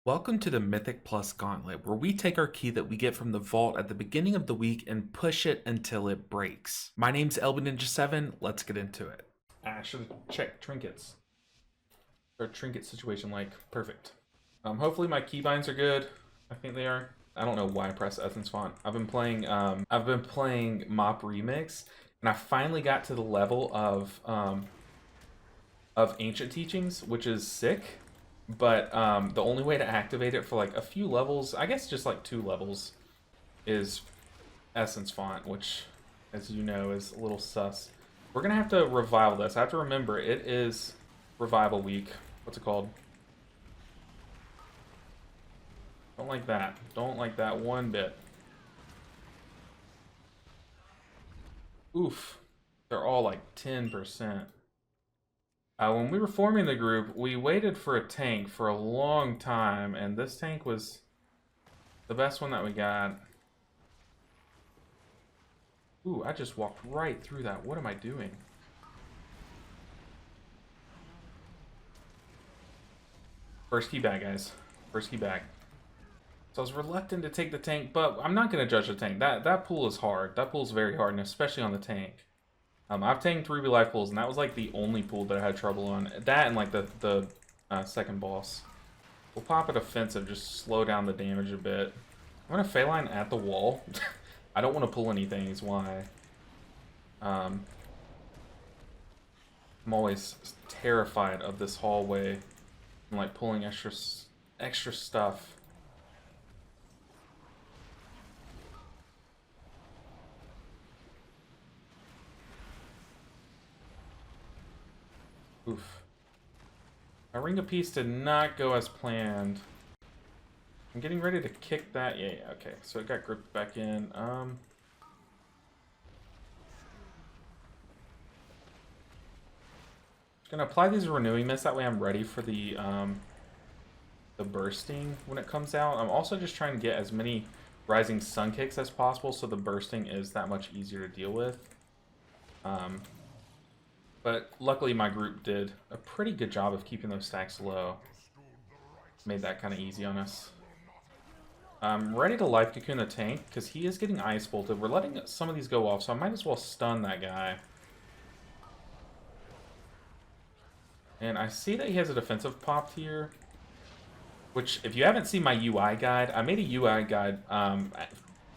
Welcome to the Mythic Plus Gauntlet, where we take our key that we get from the vault at the beginning of the week and push it until it breaks. My name's ElbenNinja7, let's get into it. I should have checked trinkets. Our trinket situation, perfect. Hopefully my keybinds are good. I think they are. I don't know why I pressed Essence Font. I've been playing Mop Remix, and I finally got to the level of Ancient Teachings, which is sick. But the only way to activate it for like a few levels, I guess just like 2 levels, is Essence Font, which, as you know, is a little sus. We're going to have to revival this. I have to remember, it is Revival Week. What's it called? Don't like that. Don't like that one bit. Oof. They're all like 10%. When we were forming the group, we waited for a tank for a long time, and this tank was the best one that we got. Ooh, I just walked right through that. What am I doing? First key bag, guys. First key bag. So I was reluctant to take the tank, but I'm not going to judge the tank. That pool is hard. That pool is very hard, and especially on the tank. I've tanked 3 life pools, and that was like the only pool that I had trouble on. That and like the second boss. We'll pop it offensive, just slow down the damage a bit. I'm gonna Phaline at the wall. I don't want to pull anything, is why. I'm always terrified of this hallway and like pulling extra stuff. Oof. My Ring of Peace did not go as planned. I'm getting ready to kick that. Yeah, okay. So it got gripped back in. Just gonna apply these renewing mists. That way I'm ready for the bursting when it comes out. I'm also just trying to get as many rising sun kicks as possible, so the bursting is that much easier to deal with. But luckily my group did a pretty good job of keeping those stacks low. Made that kind of easy on us. I'm ready to Life Cocoon the tank, because he is getting Ice Bolted. We're letting some of these go off, so I might as well stun that guy. And I see that he has a defensive popped here. Which, if you haven't seen my UI guide, I made a UI guide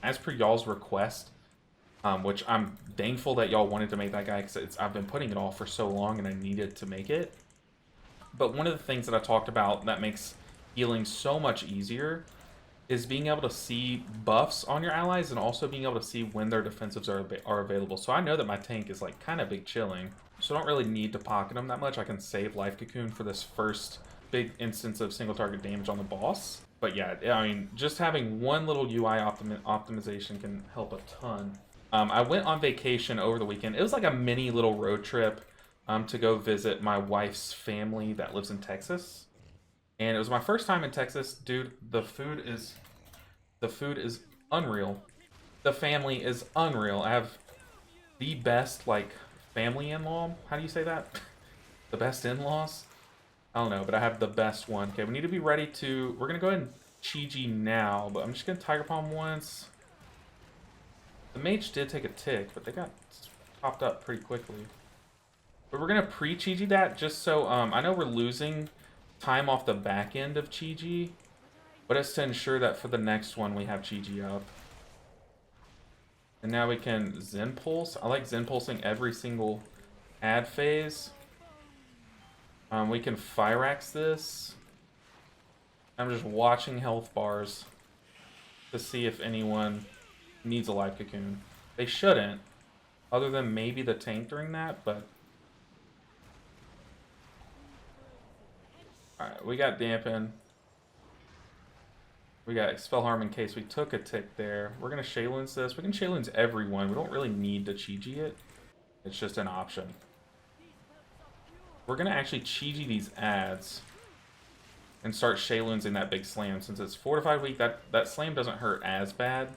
as per y'all's request. Which I'm thankful that y'all wanted to make that guy, because I've been putting it off for so long and I needed to make it. But one of the things that I talked about that makes healing so much easier is being able to see buffs on your allies and also being able to see when their defensives are available. So I know that my tank is like kind of big chilling, so I don't really need to pocket them that much. I can save Life Cocoon for this first big instance of single target damage on the boss. But yeah, I mean, just having one little UI optimization can help a ton. I went on vacation over the weekend. It was like a mini little road trip to go visit my wife's family that lives in Texas. And it was my first time in Texas. Dude, the food is unreal. The family is unreal. I have the best, like, family in-law. How do you say that? The best in-laws? I don't know, but I have the best one. Okay, we need to be ready to... We're going to go ahead and Chi-Ji now, but I'm just going to Tiger Palm once. The mage did take a tick, but they got popped up pretty quickly. But we're going to pre-Chi-Ji that just so... I know we're losing time off the back end of Chi-Ji, but it's to ensure that for the next one we have Chi-Ji up. And now we can Zen Pulse. I like Zen Pulsing every single ad phase. We can Fire Axe this. I'm just watching health bars to see if anyone needs a Life Cocoon. They shouldn't, other than maybe the tank during that, but... Alright, we got Dampen. We got Expel Harm in case we took a tick there. We're going to Shayluns this. We can Shayluns everyone. We don't really need to Chi-Ji it. It's just an option. We're going to actually Chi-Ji these ads and start Shaylunsing that big slam. Since it's Fortified Week, that slam doesn't hurt as bad.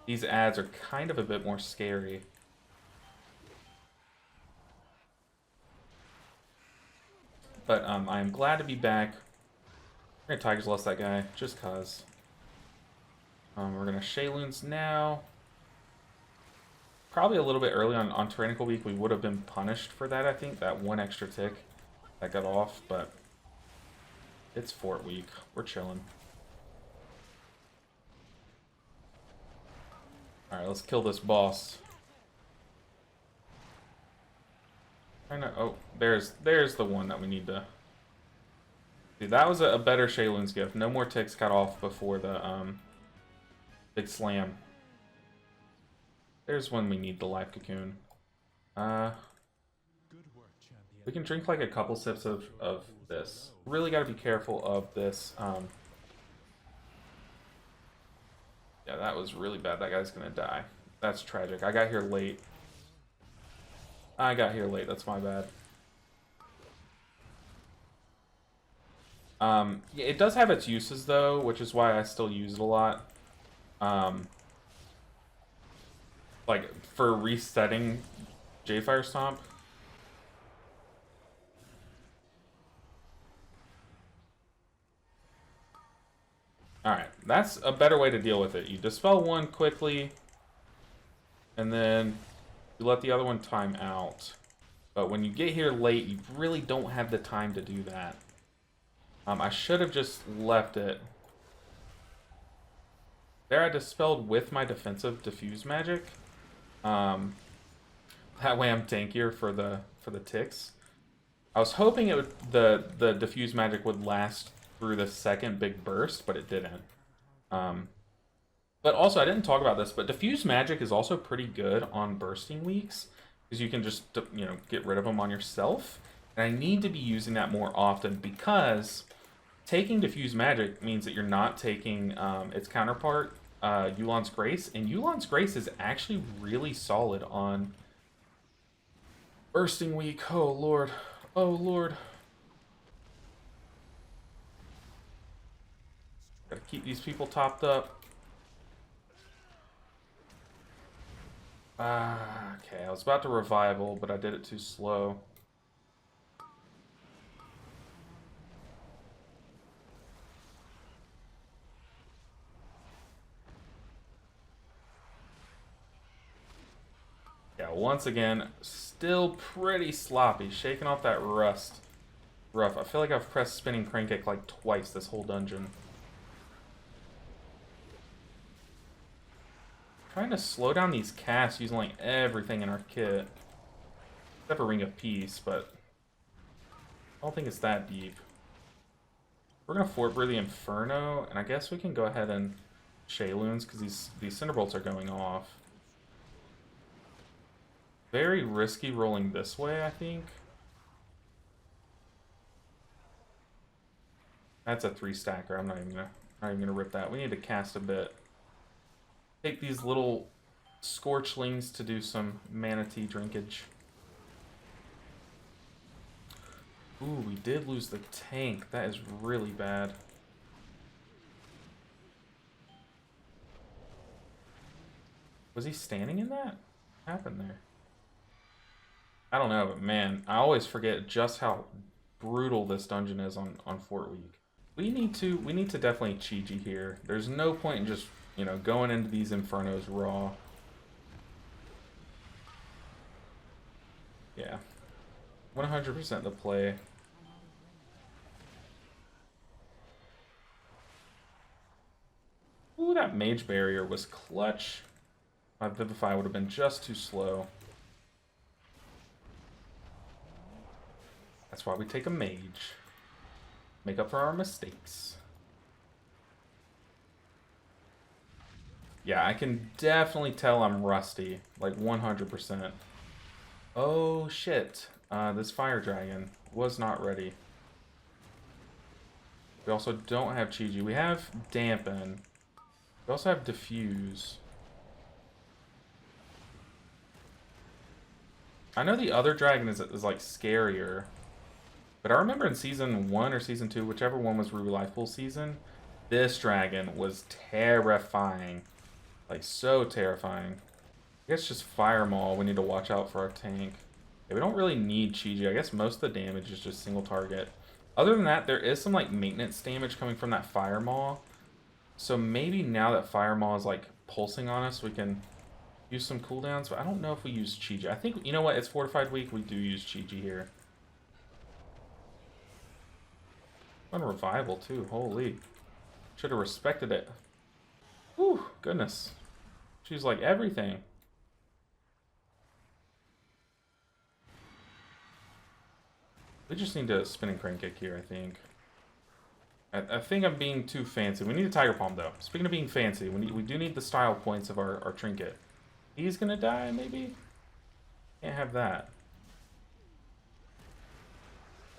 These ads are kind of a bit more scary. But I am glad to be back. We're gonna Tiger's Lust that guy, just cause. We're gonna Shayloons now. Probably a little bit early on Tyrannical Week, we would have been punished for that, I think. That one extra tick that got off, but it's Fort Week. We're chilling. Alright, let's kill this boss. Oh, there's the one that we need to... See, that was a better Shayloon's gift. No more ticks got off before the big slam. There's when we need the life cocoon. We can drink like a couple sips of this. Really got to be careful of this. Yeah, that was really bad. That guy's gonna die. That's tragic. I got here late. That's my bad. Yeah, it does have its uses though, which is why I still use it a lot. Like for resetting J-Fire Stomp. Alright, that's a better way to deal with it. You dispel one quickly, and then you let the other one time out. But when you get here late, you really don't have the time to do that. I should have just left it. There I dispelled with my defensive diffuse magic. That way I'm tankier for the ticks. I was hoping it would the diffuse magic would last through the second big burst, but it didn't. But also, I didn't talk about this, but diffuse magic is also pretty good on bursting weeks, because you can just, you know, get rid of them on yourself. And I need to be using that more often, because taking diffuse magic means that you're not taking its counterpart, Yu'lon's Grace, and Yu'lon's Grace is actually really solid on bursting week. Oh lord, oh lord. Gotta keep these people topped up. Okay, I was about to revival, but I did it too slow. Yeah, once again, still pretty sloppy. Shaking off that rust. Rough. I feel like I've pressed spinning crank kick like twice this whole dungeon. Trying to slow down these casts using like everything in our kit. Except for Ring of Peace, but I don't think it's that deep. We're gonna Fort Brew the Inferno, and I guess we can go ahead and Shayloons, because these Cinderbolts are going off. Very risky rolling this way, I think. That's a 3-stacker. I'm not even gonna rip that. We need to cast a bit. Take these little Scorchlings to do some manatee drinkage. Ooh, we did lose the tank. That is really bad. Was he standing in that? What happened there? I don't know, but man, I always forget just how brutal this dungeon is on Fort Week. We need to definitely Chi-Ji here. There's no point in just, you know, going into these Infernos raw. Yeah. 100% the play. Ooh, that Mage Barrier was clutch. My Vivify would have been just too slow. That's why we take a Mage. Make up for our mistakes. Yeah, I can definitely tell I'm rusty. Like 100%. Oh shit. This Fire Dragon was not ready. We also don't have Chi-Ji. We have Dampen. We also have Diffuse. I know the other dragon is like scarier. But I remember in Season 1 or Season 2, whichever one was Ruby Life Pool season, this dragon was terrifying. Like, so terrifying. I guess just Fire Maul, we need to watch out for our tank. Yeah, we don't really need Chi-Ji. I guess most of the damage is just single target. Other than that, there is some like maintenance damage coming from that Fire Maw. So maybe now that Fire Maw is like pulsing on us, we can use some cooldowns. But I don't know if we use Chi-Ji. I think, you know what, it's Fortified Week. We do use Chi-Ji here. On Revival too, holy. Should have respected it. Whew, goodness. She's like everything. We just need to spinning crane kick here, I think. I think I'm being too fancy. We need a Tiger Palm, though. Speaking of being fancy, we do need the style points of our trinket. He's gonna die, maybe? Can't have that.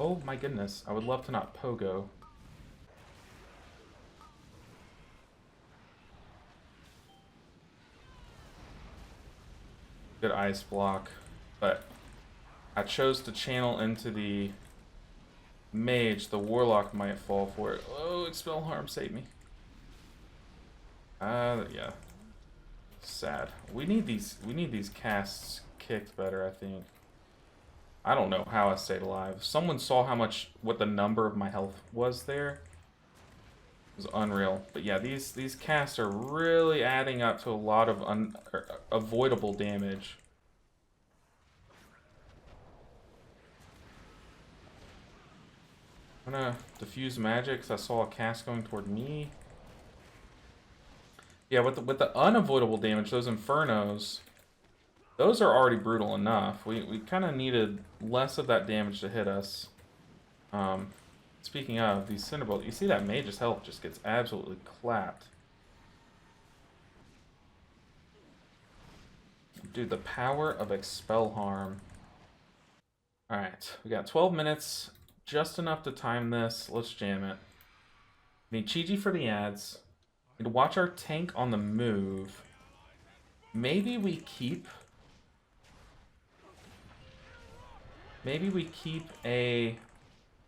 Oh my goodness. I would love to not pogo. Good ice block, but I chose to channel into the mage. The warlock might fall for it. Oh, expel harm, save me. Yeah. Sad. We need these casts kicked better, I think. I don't know how I stayed alive. Someone saw what the number of my health was there. It was unreal. But yeah, these casts are really adding up to a lot of avoidable damage. I'm gonna diffuse magic because I saw a cast going toward me. Yeah, with the unavoidable damage, those infernos, those are already brutal enough. We kind of needed less of that damage to hit us. Speaking of these Cinderbolts, you see that mage's health just gets absolutely clapped. Dude, the power of expel harm. Alright, we got 12 minutes, just enough to time this. Let's jam it. We need Chi-Ji for the ads. We need to watch our tank on the move. Maybe we keep an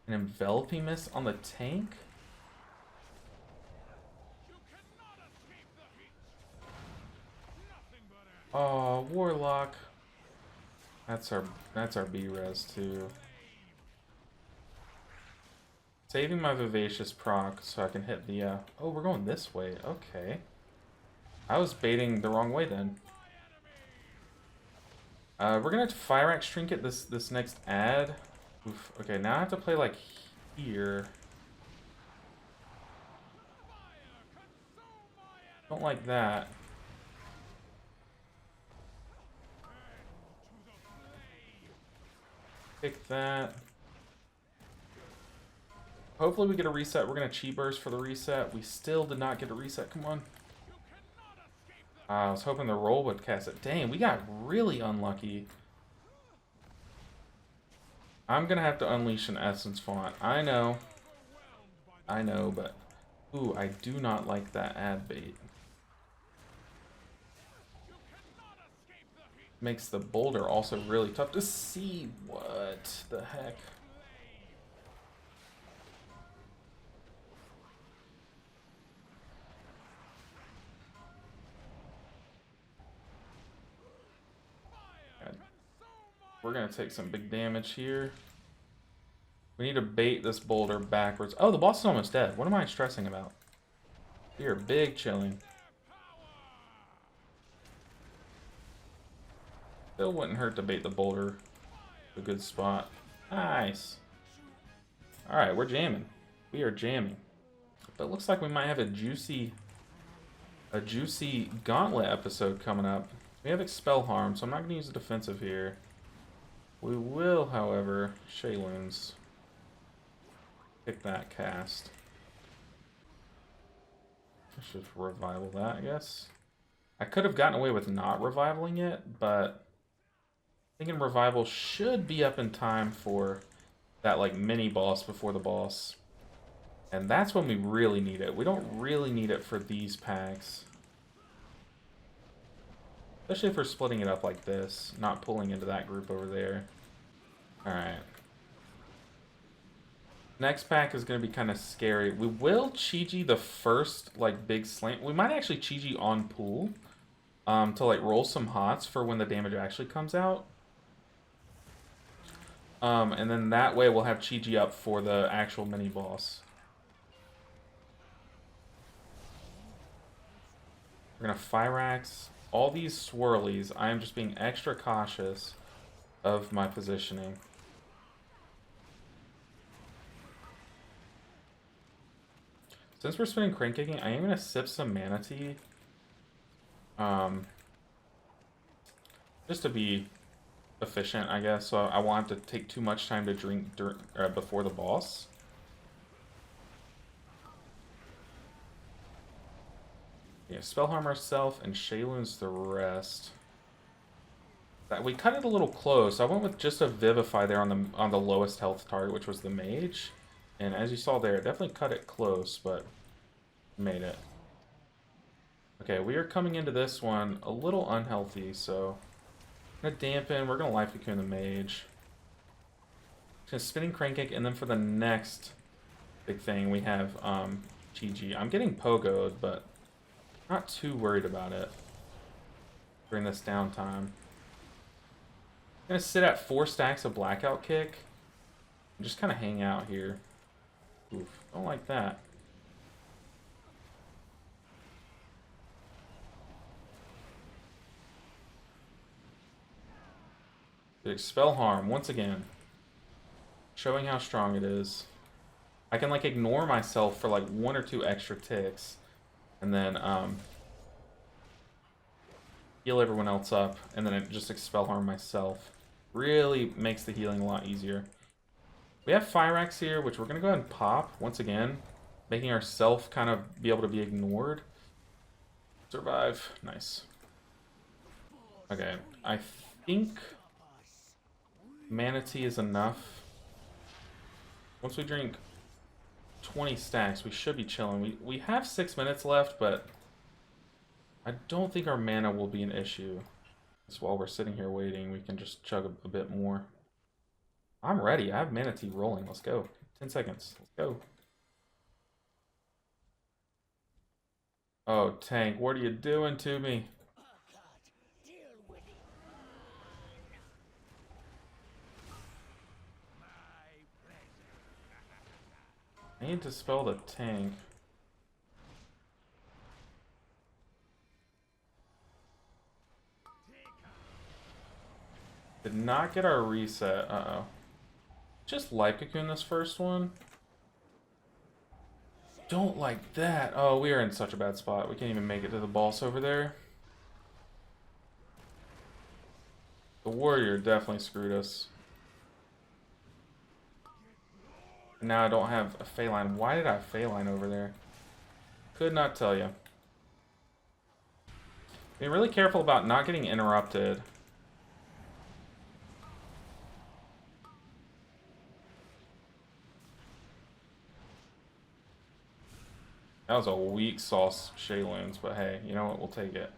enveloping mist on the tank. Oh, warlock. That's our B-res too. Saving my vivacious proc so I can hit the oh, we're going this way. Okay. I was baiting the wrong way then. We're gonna have to Fire Axe Trinket this next ad. Oof. Okay, now I have to play like here. Don't like that. Pick that. Hopefully we get a reset. We're gonna Chi Burst for the reset. We still did not get a reset. Come on. I was hoping the roll would cast it. Dang, we got really unlucky. I'm gonna have to unleash an Essence Font. I know, but ooh, I do not like that ad bait. Makes the boulder also really tough to see. What the heck? We're gonna take some big damage here. We need to bait this boulder backwards. Oh, the boss is almost dead. What am I stressing about? We are big chilling. Still wouldn't hurt to bait the boulder. A good spot. Nice. Alright, we're jamming. We are jamming. But it looks like we might have a juicy Gauntlet episode coming up. We have Expel Harm, so I'm not going to use the defensive here. We will, however, Shayloons. Pick that cast. I should revival that, I guess. I could have gotten away with not revivaling it, but thinking revival should be up in time for that like mini boss before the boss. And that's when we really need it. We don't really need it for these packs. Especially if we're splitting it up like this, not pulling into that group over there. Alright. Next pack is going to be kind of scary. We will Chi-Ji the first, like, big slant. We might actually Chi-Ji on pool to, like, roll some hots for when the damage actually comes out. And then that way we'll have Chi-Ji up for the actual mini-boss. We're gonna Fyrax all these swirlies. I am just being extra cautious of my positioning. Since we're spinning Crane Kicking, I am gonna sip some Mana Tea. Just to be efficient, I guess, so I won't have to take too much time to drink before the boss. Yeah, Spell Harm ourselves and Shaylun's the rest. We cut it a little close. I went with just a Vivify there on the lowest health target, which was the mage. And as you saw there, it definitely cut it close, but made it. Okay, we are coming into this one a little unhealthy, so I'm gonna dampen. We're gonna Life Cocoon the mage. Just spinning Crane Kick, and then for the next big thing, we have Chi-Ji. I'm getting pogoed, but not too worried about it during this downtime. I'm gonna sit at 4 stacks of Blackout Kick and just kind of hang out here. Oof, don't like that. Spell Harm once again, showing how strong it is. I can like ignore myself for like 1 or 2 extra ticks, and then heal everyone else up, and then just Expel Harm myself. Really makes the healing a lot easier. We have Fyrax here, which we're going to go ahead and pop once again, making ourselves kind of be able to be ignored. Survive. Nice. Okay, I think Mana Tea is enough. Once we drink 20 stacks, we should be chilling. We have 6 minutes left, but I don't think our mana will be an issue. So while we're sitting here waiting, we can just chug a bit more. I'm ready. I have Mana Tea rolling. Let's go. 10 seconds. Let's go. Oh, tank, what are you doing to me? I need to spell the tank. Did not get our reset. Uh-oh. Just Life Cocoon this first one. Don't like that. Oh, we are in such a bad spot. We can't even make it to the boss over there. The warrior definitely screwed us. Now I don't have a Phaline. Why did I have Phaline over there? Could not tell you. Be really careful about not getting interrupted. That was a weak sauce Shayloons, but hey, you know what? We'll take it.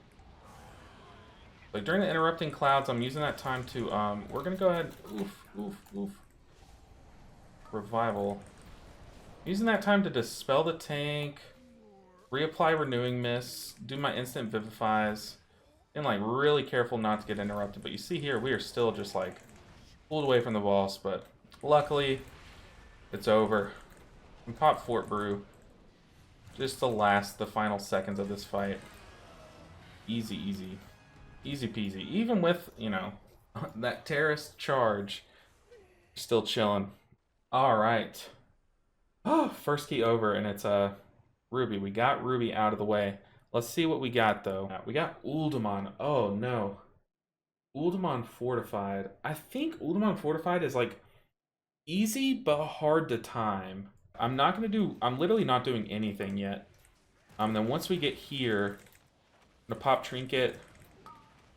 Like during the interrupting clouds, I'm using that time to we're gonna go ahead. Oof. Revival. Using that time to dispel the tank, reapply Renewing Mist, do my instant Vivifies, and like really careful not to get interrupted. But you see here, we are still just like pulled away from the boss, but luckily it's over. We pop Fort Brew. Just the final seconds of this fight. Easy peasy. Even with, you know, that terrorist charge, still chilling. All right. Oh, first key over, and it's Ruby. We got Ruby out of the way. Let's see what we got, though. We got Uldaman. Oh, no. Uldaman Fortified. I think Uldaman Fortified is, like, easy but hard to time. I'm literally not doing anything yet. Then once we get here, I'm gonna pop Trinket,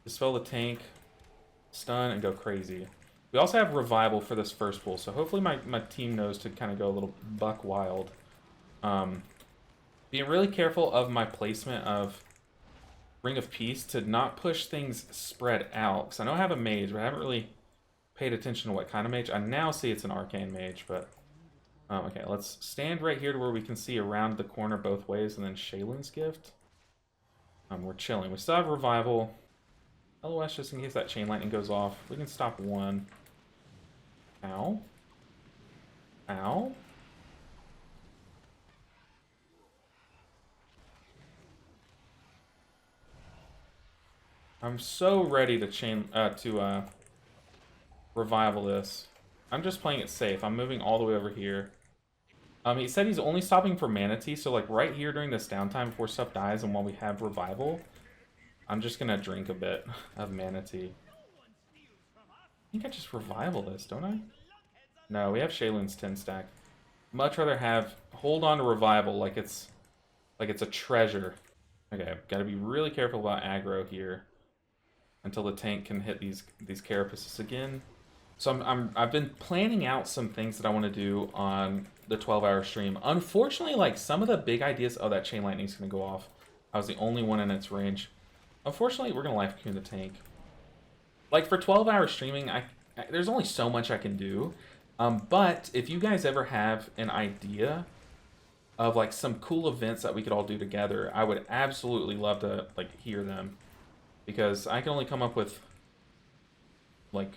dispel the tank, stun, and go crazy. We also have Revival for this first pull, so hopefully my team knows to kind of go a little buck wild. Being really careful of my placement of Ring of Peace to not push things spread out. Because I know I have a mage, but I haven't really paid attention to what kind of mage. I now see it's an arcane mage, but... okay, let's stand right here to where we can see around the corner both ways, and then Shaylun's Gift. We're chilling. We still have Revival. LOS just in case that Chain Lightning goes off. We can stop one. Ow. Ow. I'm so ready to revival this. I'm just playing it safe. I'm moving all the way over here. He said he's only stopping for Manatee, so like right here during this downtime before stuff dies and while we have revival, I'm just gonna drink a bit of Manatee. I think I just revival this, don't I? No, we have Shaylun's 10 stack. Much rather hold on to revival like it's a treasure. Okay, gotta be really careful about aggro here until the tank can hit these carapaces again. So I've been planning out some things that I want to do on the 12-hour stream. Unfortunately, like some of the big ideas, oh, that chain lightning's gonna go off. I was the only one in its range. Unfortunately, we're gonna life cocoon the tank. Like for 12-hour streaming, there's only so much I can do. But if you guys ever have an idea of like some cool events that we could all do together, I would absolutely love to like hear them, because I can only come up with like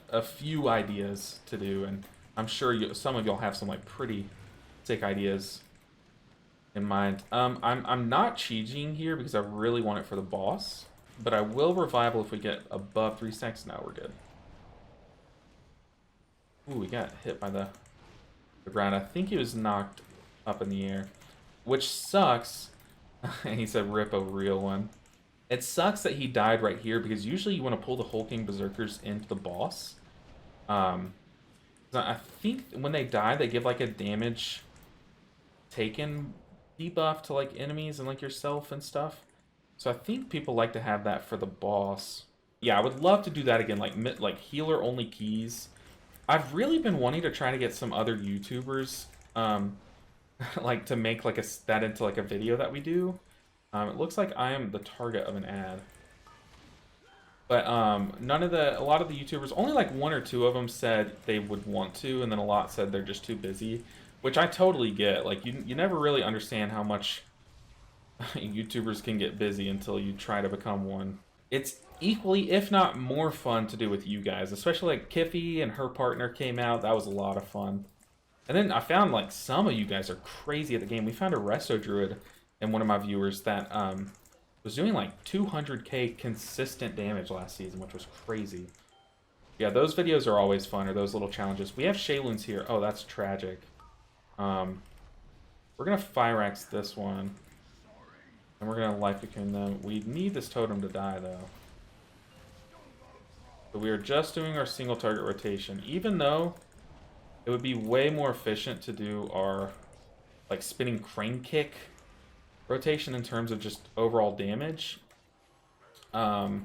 a few ideas to do, and I'm sure some of y'all have some like pretty sick ideas in mind. I'm not cheating here because I really want it for the boss, but I will revival if we get above 3 stacks. Now we're good. Ooh, we got hit by the ground. I think he was knocked up in the air, which sucks. And he said rip a real one. It sucks that he died right here, because usually you want to pull the hulking berserkers into the boss. I think when they die, they give like a damage taken debuff to like enemies and like yourself and stuff. So I think people like to have that for the boss. Yeah, I would love to do that again, like healer only keys. I've really been wanting to try to get some other YouTubers, like to make like that into like a video that we do. It looks like I am the target of an ad. But a lot of the YouTubers, only like 1 or 2 of them said they would want to, and then a lot said they're just too busy, which I totally get. Like you never really understand how much YouTubers can get busy until you try to become one. It's equally, if not more fun to do with you guys, especially like Kiffy and her partner came out. That was a lot of fun. And then I found like some of you guys are crazy at the game. We found a Resto Druid in one of my viewers that was doing like 200k consistent damage last season, which was crazy. Yeah, those videos are always fun, or those little challenges. We have Shaylun's here. Oh, that's tragic. We're gonna Fire Axe this one, and we're gonna life cocoon them. We need this totem to die though. So we are just doing our single target rotation, even though it would be way more efficient to do our like spinning crane kick rotation in terms of just overall damage. Our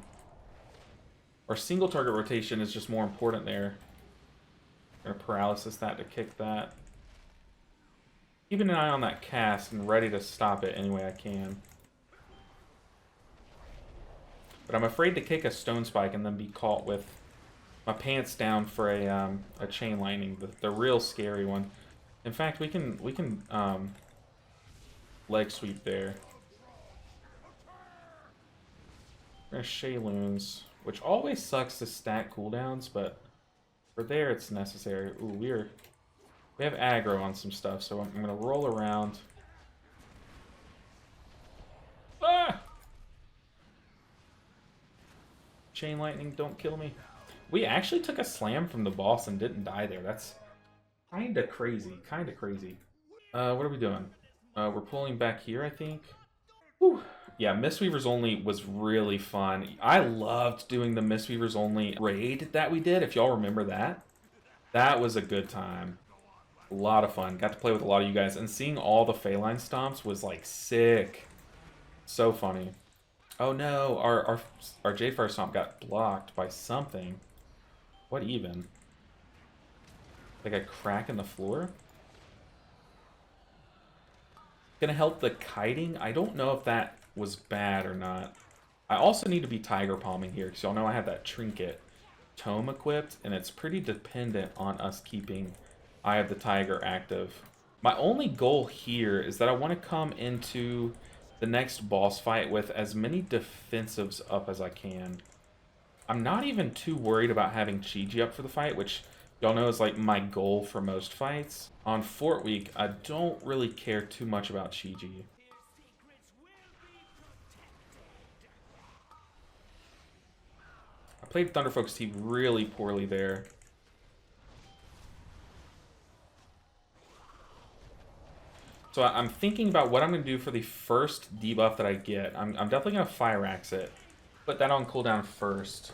single target rotation is just more important there. We're gonna paralysis that to kick that. Keeping an eye on that cast and ready to stop it any way I can. But I'm afraid to kick a stone spike and then be caught with my pants down for a chain lightning, the real scary one. In fact, we can leg sweep there. We're gonna Shayloons, which always sucks to stack cooldowns, but for there it's necessary. Ooh, we have aggro on some stuff, so I'm gonna roll around. Ah! Chain lightning, don't kill me. We actually took a slam from the boss and didn't die there. That's kinda crazy, kinda crazy. What are we doing? We're pulling back here, I think. Whew. Yeah, Mistweaver's Only was really fun. I loved doing the Mistweaver's Only raid that we did, if y'all remember that. That was a good time. A lot of fun. Got to play with a lot of you guys, and seeing all the Phaline stomps was like sick. So funny. Oh no, our Jadefire stomp got blocked by something. What even? Like a crack in the floor? Gonna help the kiting? I don't know if that was bad or not. I also need to be Tiger Palming here, because y'all know I have that trinket tome equipped, and it's pretty dependent on us keeping Eye of the Tiger active. My only goal here is that I want to come into the next boss fight with as many defensives up as I can. I'm not even too worried about having Chi-Ji up for the fight, which y'all know is like my goal for most fights. On Fort Week, I don't really care too much about Chi-Ji. I played Thunder Focus Tea really poorly there. So I'm thinking about what I'm going to do for the first debuff that I get. I'm definitely going to Fire Axe it. Put that on cooldown first.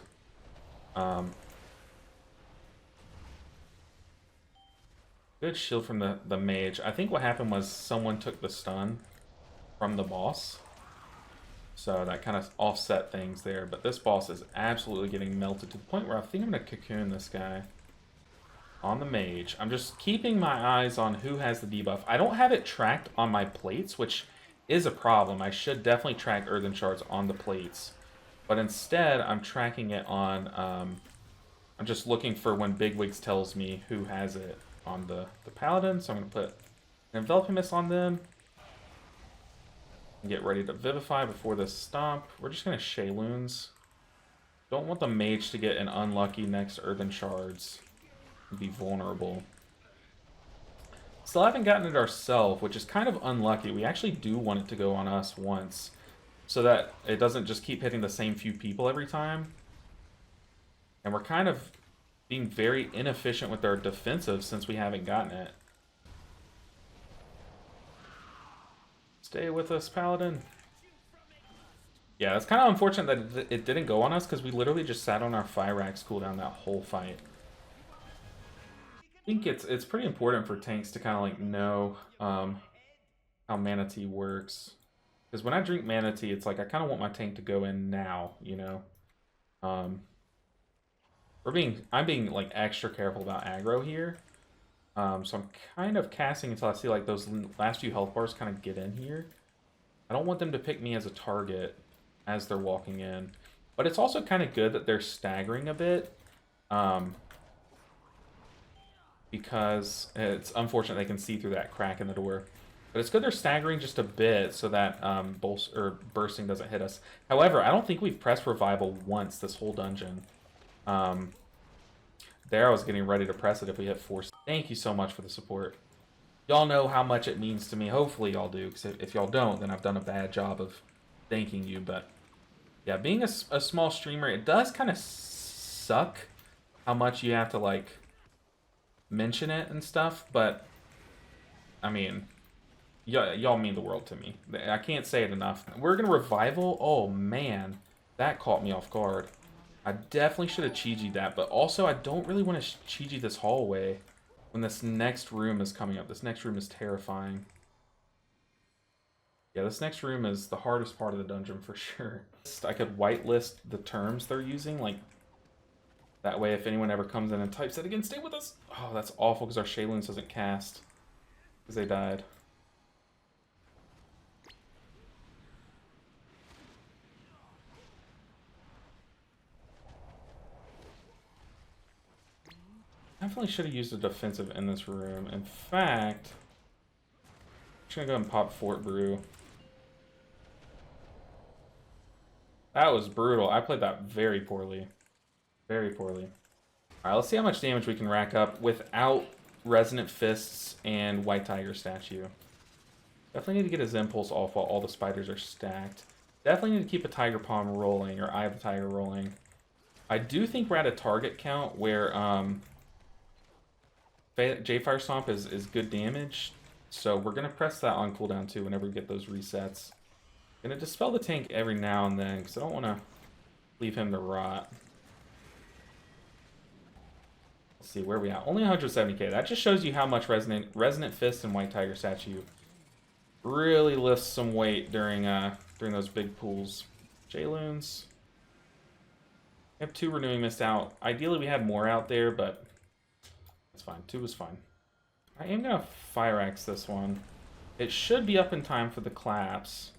Good shield from the mage. I think what happened was someone took the stun from the boss. So that kind of offset things there. But this boss is absolutely getting melted to the point where I think I'm going to cocoon this guy. On the mage. I'm just keeping my eyes on who has the debuff. I don't have it tracked on my plates, which is a problem. I should definitely track earthen shards on the plates. But instead, I'm tracking it on... I'm just looking for when Bigwigs tells me who has it on the paladin. So I'm going to put an enveloping mist on them. And get ready to vivify before this stomp. We're just going to Shayloons. Don't want the mage to get an unlucky next earthen shards. Be vulnerable. Still haven't gotten it ourselves, which is kind of unlucky. We actually do want it to go on us once, so that it doesn't just keep hitting the same few people every time. And we're kind of being very inefficient with our defensive since we haven't gotten it. Stay with us, Paladin. Yeah, it's kind of unfortunate that it didn't go on us, because we literally just sat on our Fire Axe cooldown that whole fight. I think it's pretty important for tanks to kind of like know how Mana Tea works, because when I drink Mana Tea, it's like I kind of want my tank to go in now, you know. I'm being like extra careful about aggro here, so I'm kind of casting until I see like those last few health bars kind of get in here. I don't want them to pick me as a target as they're walking in, but it's also kind of good that they're staggering a bit. Because it's unfortunate they can see through that crack in the door. But it's good they're staggering just a bit so that bursting doesn't hit us. However, I don't think we've pressed revival once this whole dungeon. There I was getting ready to press it if we hit 4. Thank you so much for the support. Y'all know how much it means to me. Hopefully y'all do, because if y'all don't, then I've done a bad job of thanking you. But yeah, being a small streamer, it does kind of suck how much you have to like mention it and stuff, but I mean, y'all mean the world to me. I can't say it enough. We're gonna revival. Oh man, that caught me off guard. I definitely should have Chi-Ji'd that, but also I don't really want to Chi-Ji this hallway when this next room is coming up. This next room is terrifying. Yeah, this next room is the hardest part of the dungeon for sure. I could whitelist the terms they're using, like that way, if anyone ever comes in and types it again, stay with us. Oh, that's awful because our Shayloons doesn't cast because they died. Definitely should have used a defensive in this room. In fact, I'm just gonna go ahead and pop Fort Brew. That was brutal. I played that very poorly. Very poorly. Alright, let's see how much damage we can rack up without Resonant Fists and White Tiger Statue. Definitely need to get his impulse off while all the spiders are stacked. Definitely need to keep a Tiger Palm rolling, or Eye of the Tiger rolling. I do think we're at a target count where J-Fire Stomp is good damage. So we're going to press that on cooldown too whenever we get those resets. Going to dispel the tank every now and then because I don't want to leave him to rot. Let's see, where are we at? Only 170k. That just shows you how much Resonant Fist and White Tiger Statue really lifts some weight during those big pools. J-Loons. Ep2 Renewing Mist out. Ideally we had more out there, but it's fine. 2 was fine. I am going to Fire Axe this one. It should be up in time for the collapse,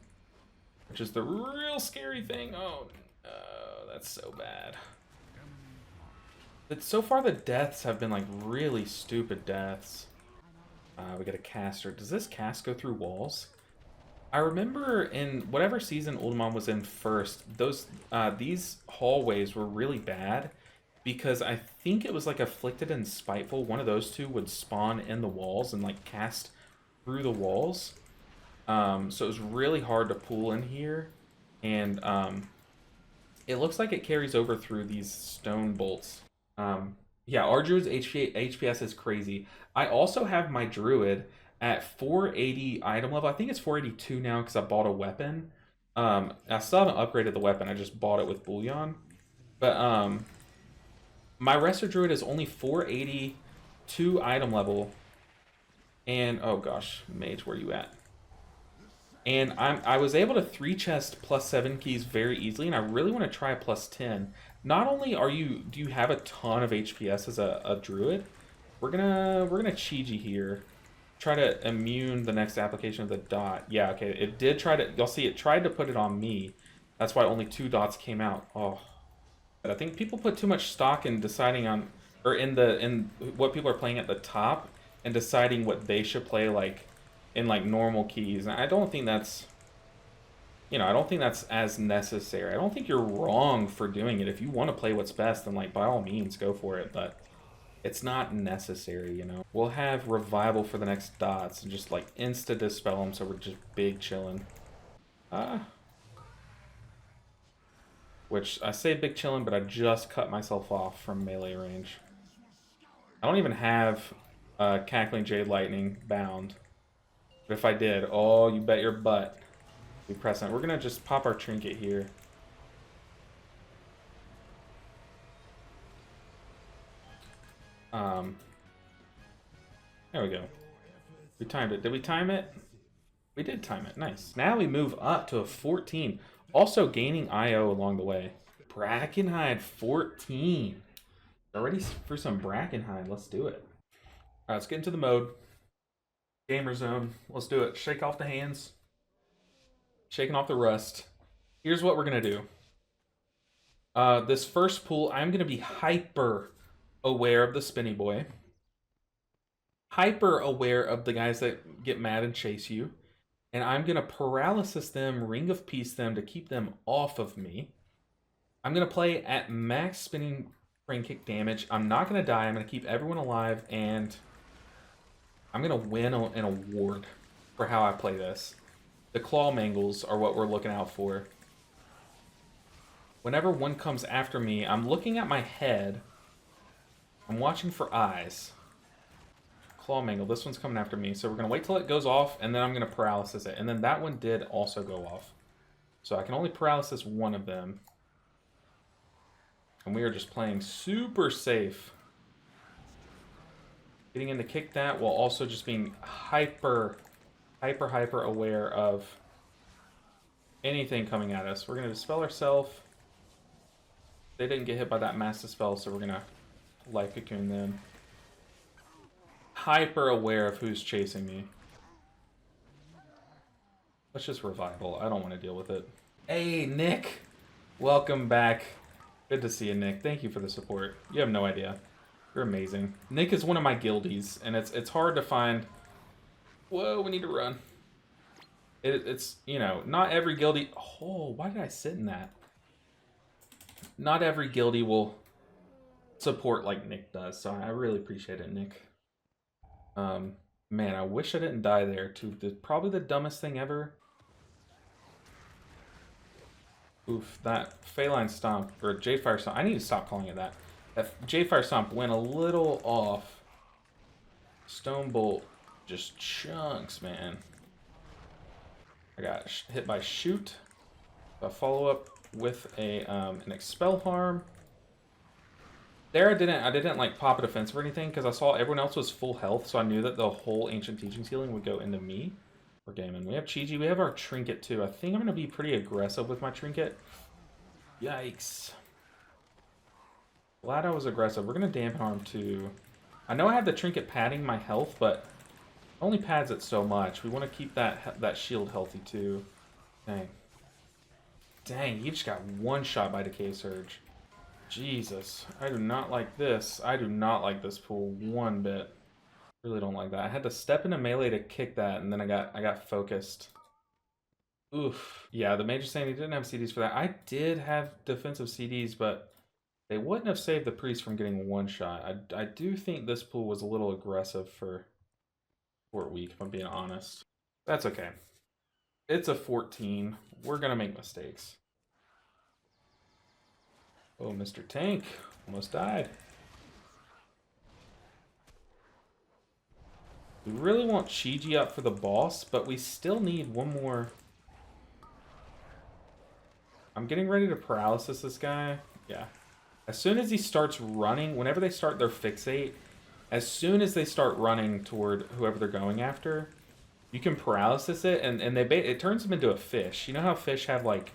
which is the real scary thing. Oh, no, that's so bad. But so far the deaths have been like really stupid deaths. We got a caster. Does this cast go through walls? I remember in whatever season Uldaman was in first, these hallways were really bad, because I think it was like Afflicted and Spiteful. One of those two would spawn in the walls and like cast through the walls. So it was really hard to pull in here. And it looks like it carries over through these stone bolts. Yeah, our druid's HPS is crazy. I also have my druid at 480 item level. I think it's 482 now because I bought a weapon. I still haven't upgraded the weapon. I just bought it with bullion. But my Resto Druid is only 482 item level. And oh gosh, Mage, where you at? And I was able to 3-chest +7 keys very easily, and I really want to try a +10. Not only do you have a ton of HPS as a druid, we're gonna Chi-Ji here. Try to immune the next application of the dot. Yeah, okay, it did try to, you'll see it tried to put it on me. That's why only 2 dots came out. Oh. But I think people put too much stock in deciding on, or in what people are playing at the top and deciding what they should play like in like normal keys. And I don't think that's, you know, I don't think that's as necessary. I don't think you're wrong for doing it. If you want to play what's best, then like by all means go for it, but it's not necessary, you know. We'll have revival for the next dots and just like insta dispel them, so we're just big chilling. Which I say big chilling, but I just cut myself off from melee range. I don't even have Cackling Jade Lightning bound. But if I did, oh, you bet your butt. Be pressing. We're gonna just pop our trinket here. There we go. We timed it. Did we time it? We did time it. Nice. Now we move up to a 14. Also gaining IO along the way. Brackenhide 14. Already for some Brackenhide. Let's do it. Alright, let's get into the mode. Gamer zone. Let's do it. Shake off the hands. Shaking off the rust. Here's what we're going to do. This first pool, I'm going to be hyper aware of the Spinny Boy. Hyper aware of the guys that get mad and chase you. And I'm going to paralysis them, Ring of Peace them to keep them off of me. I'm going to play at max spinning frame kick damage. I'm not going to die. I'm going to keep everyone alive. And I'm going to win an award for how I play this. The claw mangles are what we're looking out for. Whenever one comes after me, I'm looking at my head. I'm watching for eyes. Claw mangle, this one's coming after me. So we're going to wait till it goes off, and then I'm going to paralysis it. And then that one did also go off. So I can only paralysis one of them. And we are just playing super safe. Getting in to kick that while also just being hyper aware of anything coming at us. We're going to dispel ourselves. They didn't get hit by that mass dispel, so we're going to life cocoon them. Hyper aware of who's chasing me. Let's just revival. I don't want to deal with it. Hey, Nick! Welcome back. Good to see you, Nick. Thank you for the support. You have no idea. You're amazing. Nick is one of my guildies, and it's hard to find... Whoa, we need to run. It's, you know, not every guildie... Oh, why did I sit in that? Not every guildie will support like Nick does, so I really appreciate it, Nick. Man, I wish I didn't die there, too. Probably the dumbest thing ever. Oof, that Feline Stomp, or Jade Fire Stomp, I need to stop calling it that. That Jade Fire Stomp went a little off. Stone Bolt just chunks, man. I got hit by Shoot. A follow-up with a an Expel Harm. There I didn't like pop a defense or anything because I saw everyone else was full health, so I knew that the whole Ancient Teachings healing would go into me. We're gaming. We have Chi-Ji. We have our Trinket too. I think I'm going to be pretty aggressive with my Trinket. Yikes. Glad I was aggressive. We're going to Dampen Harm too. I know I have the Trinket padding my health, but it only pads it so much. We want to keep that shield healthy too. Dang. Dang, he just got one shot by Decay Surge. Jesus, I do not like this. I do not like this pool one bit. Really don't like that. I had to step into melee to kick that, and then I got focused. Oof. Yeah, the mage is saying he didn't have CDs for that. I did have defensive CDs, but They wouldn't have saved the priest from getting one shot. I do think this pool was a little aggressive for Fort Week, if I'm being honest. That's okay. It's a 14. We're gonna make mistakes. Oh, Mr. Tank almost died. We really want Chi-Ji up for the boss, but we still need one more. I'm getting ready to paralysis this guy. Yeah. As soon as he starts running, whenever they start their fixate, as soon as they start running toward whoever they're going after, you can paralysis it, and it turns them into a fish. You know how fish have like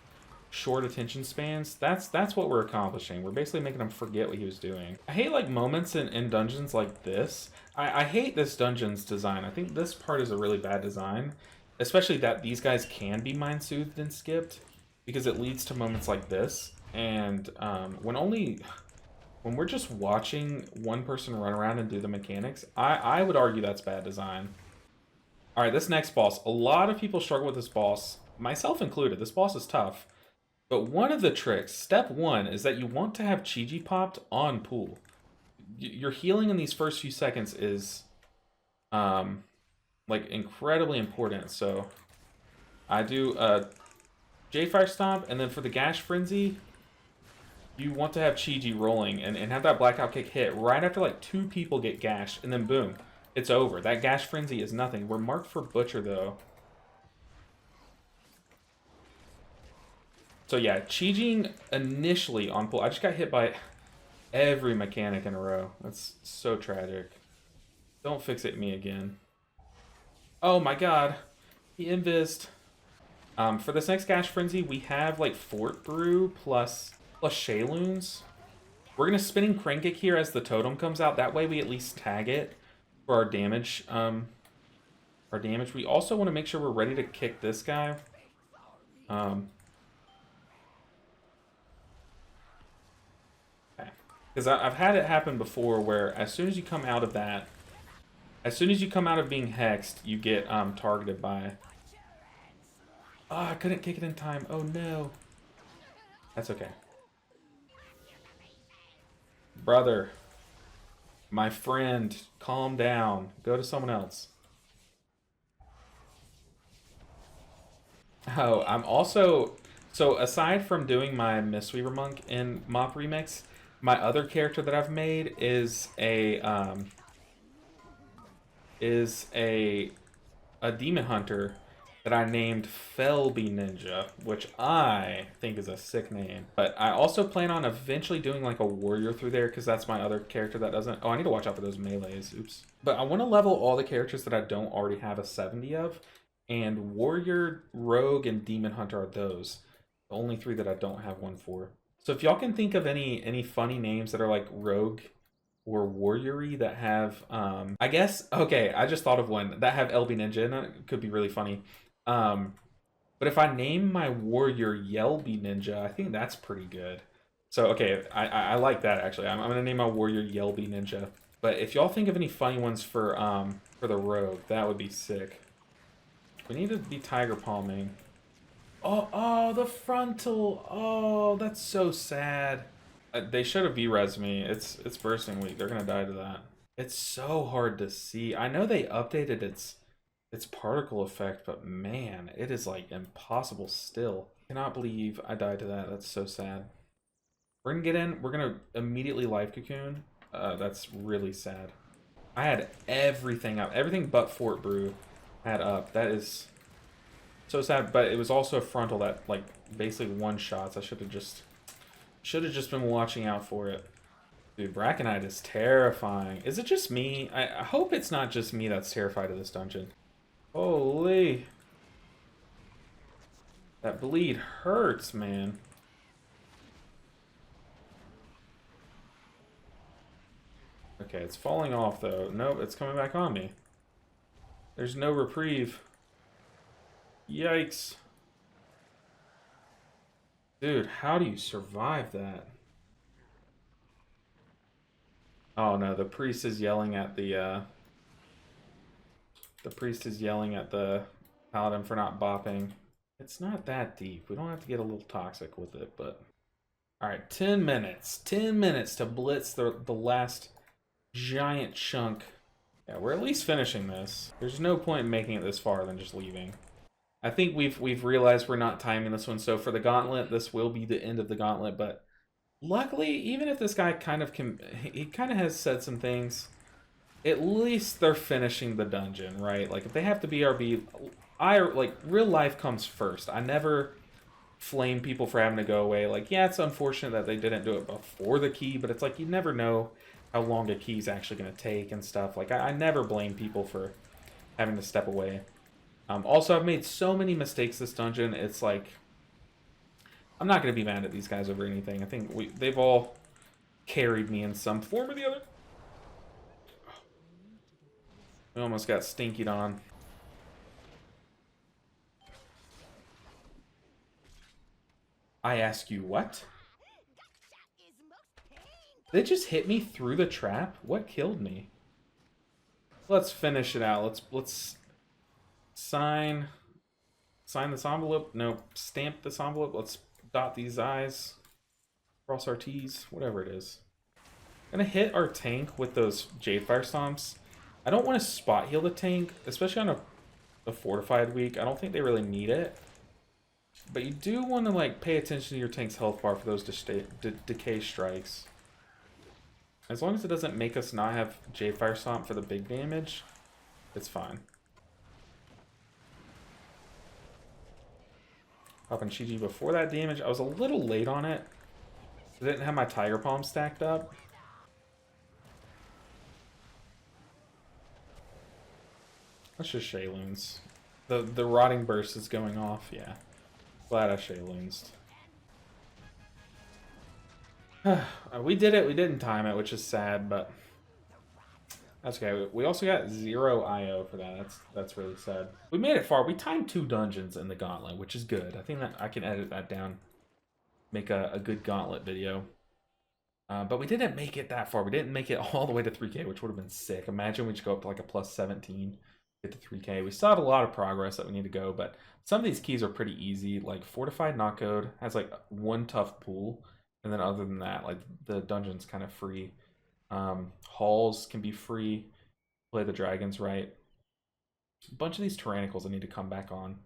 short attention spans? That's what we're accomplishing. We're basically making him forget what he was doing. I hate like moments in dungeons like this. I hate this dungeon's design. I think this part is a really bad design, especially that these guys can be mind soothed and skipped, because it leads to moments like this. And when we're just watching one person run around and do the mechanics, I would argue that's bad design. All right, this next boss. A lot of people struggle with this boss, myself included. This boss is tough. But one of the tricks, step one, is that you want to have Chi-Ji popped on pool. Your healing in these first few seconds is, like, incredibly important. So, I do a J-Fire Stomp, and then for the Gash Frenzy, you want to have Chi-Ji rolling and have that Blackout Kick hit right after, like, 2 people get gashed, and then boom, it's over. That Gash Frenzy is nothing. We're marked for Butcher, though. So yeah, Chi-Jing initially on pool. I just got hit by every mechanic in a row. That's so tragic. Don't fixate me again. Oh my god. He invised. For this next Gash Frenzy, we have like Fort Brew plus Shayloons. We're gonna spinning Crank Kick here as the totem comes out. That way we at least tag it for our damage. We also want to make sure we're ready to kick this guy. Because I've had it happen before where as soon as you come out of that, as soon as you come out of being hexed, you get targeted by... Oh, I couldn't kick it in time. Oh no. That's okay. Brother. My friend. Calm down. Go to someone else. Oh, I'm also... So aside from doing my Mistweaver Monk in Mop Remix, my other character that I've made is a demon hunter that I named Felby Ninja, which I think is a sick name. But I also plan on eventually doing like a warrior through there, because that's my other character that doesn't... Oh, I need to watch out for those melees. Oops. But I want to level all the characters that I don't already have a 70 of, and warrior, rogue, and demon hunter are those. The only 3 that I don't have one for. So if y'all can think of any funny names that are like rogue or warrior-y that have, I guess, okay, I just thought of one that have LB Ninja in it. Could be really funny. But if I name my warrior Yelby Ninja, I think that's pretty good. So, okay, I like that, actually. I'm going to name my warrior Yelby Ninja. But if y'all think of any funny ones for the rogue, that would be sick. We need to be tiger palming. Oh, the frontal. Oh, that's so sad. They should have V-res me. It's bursting week. They're gonna die to that. It's so hard to see. I know they updated its particle effect, but man, it is like impossible still. I cannot believe I died to that. That's so sad. We're gonna get in. We're gonna immediately life cocoon. That's really sad. I had everything up. Everything but Fort Brew had up. That is... so sad, but it was also a frontal that, like, basically one shots. I should have just been watching out for it. Dude, Brackenhide is terrifying. Is it just me? I hope it's not just me that's terrified of this dungeon. Holy. That bleed hurts, man. Okay, it's falling off, though. Nope, it's coming back on me. There's no reprieve. Yikes. Dude, how do you survive that? Oh no, the priest is yelling at the priest is yelling at the paladin for not bopping. It's not that deep. We don't have to get a little toxic with it, but All right, 10 minutes. 10 minutes to blitz the last giant chunk. Yeah, we're at least finishing this. There's no point in making it this far than just leaving. I think we've realized we're not timing this one, so for the gauntlet, this will be the end of the gauntlet, but luckily, even if this guy kind of he kind of has said some things, at least they're finishing the dungeon, right? Like, if they have to BRB, like, real life comes first. I never flame people for having to go away. Like, yeah, it's unfortunate that they didn't do it before the key, but it's like, you never know how long a key's actually going to take and stuff. Like, I never blame people for having to step away. Also, I've made so many mistakes this dungeon, it's like, I'm not going to be mad at these guys over anything. I think they've all carried me in some form or the other. We almost got stinkied on. I ask you what? They just hit me through the trap? What killed me? Let's finish it out. Let's sign this envelope. No, stamp this envelope. Let's dot these I's, cross our T's, whatever it is. I'm gonna hit our tank with those Jade Fire Stomps. I don't want to spot heal the tank, especially on a fortified week. I don't think they really need it. But you do want to, like, pay attention to your tank's health bar for those decay strikes. As long as it doesn't make us not have Jade Fire Stomp for the big damage, it's fine. Popping Chi-Ji before that damage. I was a little late on it. I didn't have my Tiger Palm stacked up. Let's just Shayloons. The Rotting Burst is going off, yeah. Glad I Shayloonsed. We did it, we didn't time it, which is sad, but that's okay. We also got 0 IO for that. That's really sad. We made it far. We timed 2 dungeons in the gauntlet, which is good. I think that I can edit that down. Make a good gauntlet video. But we didn't make it that far. We didn't make it all the way to 3K, which would have been sick. Imagine we just go up to like a plus 17, get to 3K. We still have a lot of progress that we need to go, but some of these keys are pretty easy. Like Fortified Not Code has like one tough pull, and then other than that, like the dungeon's kind of free. Halls can be free. Play the dragons right. A bunch of these Tyrannicals I need to come back on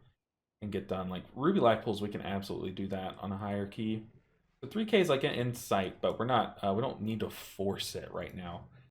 and get done. Like Ruby Life Pulls, we can absolutely do that on a higher key. The 3K is like an in sight, but we're not. We don't need to force it right now.